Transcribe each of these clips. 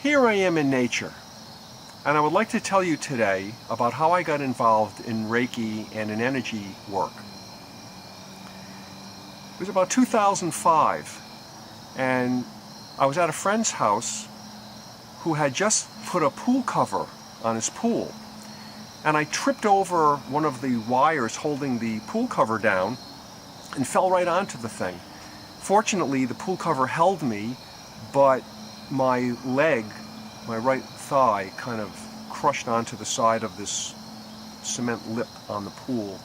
Here I am in nature, and I would like to tell you today about how I got involved in Reiki and in energy work. It was about 2005, and I was at a friend's house who had just put a pool cover on his pool, and I tripped over one of the wires holding the pool cover down and fell right onto the thing. Fortunately, the pool cover held me, but my leg, my right thigh, kind of crushed onto the side of this cement lip on the pool,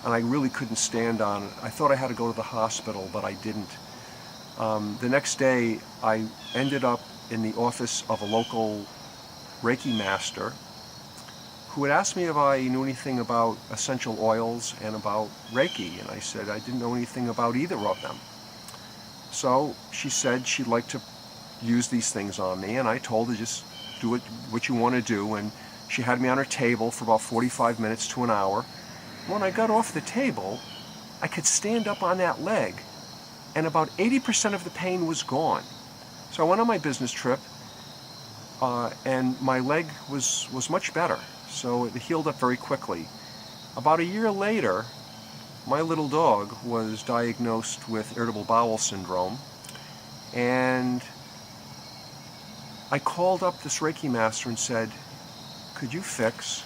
and I really couldn't stand on it. I thought I had to go to the hospital, but I didn't. The next day, I ended up in the office of a local Reiki master who had asked me if I knew anything about essential oils and about Reiki, and I said I didn't know anything about either of them. So she said she'd like to use these things on me, and I told her just do what you want to do, and she had me on her table for about 45 minutes to an hour. When I got off the table, I could stand up on that leg, and about 80% of the pain was gone. So I went on my business trip, and my leg was much better, so it healed up very quickly. About a year later, my little dog was diagnosed with irritable bowel syndrome, and I called up this Reiki master and said, could you fix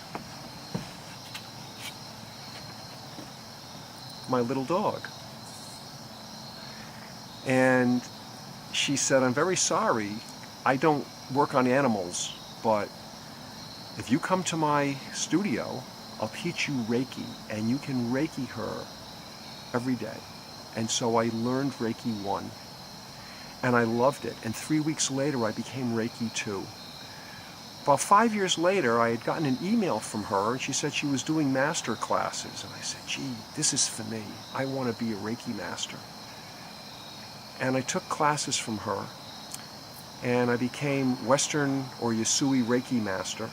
my little dog? And she said, I'm very sorry, I don't work on animals, but if you come to my studio, I'll teach you Reiki, and you can Reiki her every day. And so I learned Reiki 1, and I loved it. And 3 weeks later, I became Reiki 2. About 5 years later, I had gotten an email from her, and she said she was doing master classes. And I said, gee, this is for me. I want to be a Reiki master. And I took classes from her, and I became Western or Yasui Reiki master.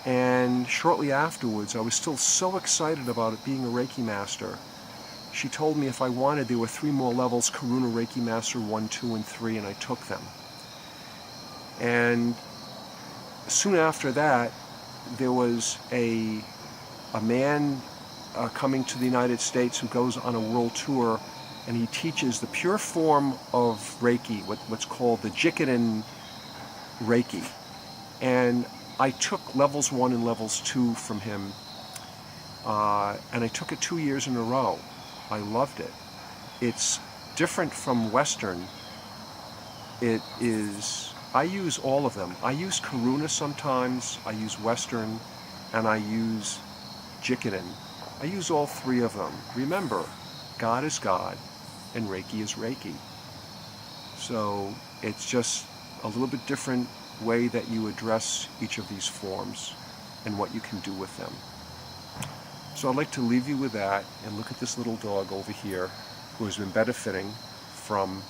And shortly afterwards, I was still so excited about it being a Reiki master. She told me if I wanted, there were 3 more levels, Karuna Reiki Master 1, 2, and 3, and I took them. And soon after that, there was a man coming to the United States who goes on a world tour, and he teaches the pure form of Reiki, what's called the Jikiden Reiki. And I took levels 1 and levels 2 from him, and I took it 2 years in a row. I loved it. It's different from Western. It is, I use all of them. I use Karuna sometimes, I use Western, and I use Jikiden. I use all 3 of them. Remember, God is God, and Reiki is Reiki. So it's just a little bit different way that you address each of these forms and what you can do with them. So I'd like to leave you with that, and look at this little dog over here who has been benefiting from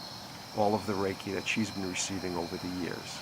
all of the Reiki that she's been receiving over the years.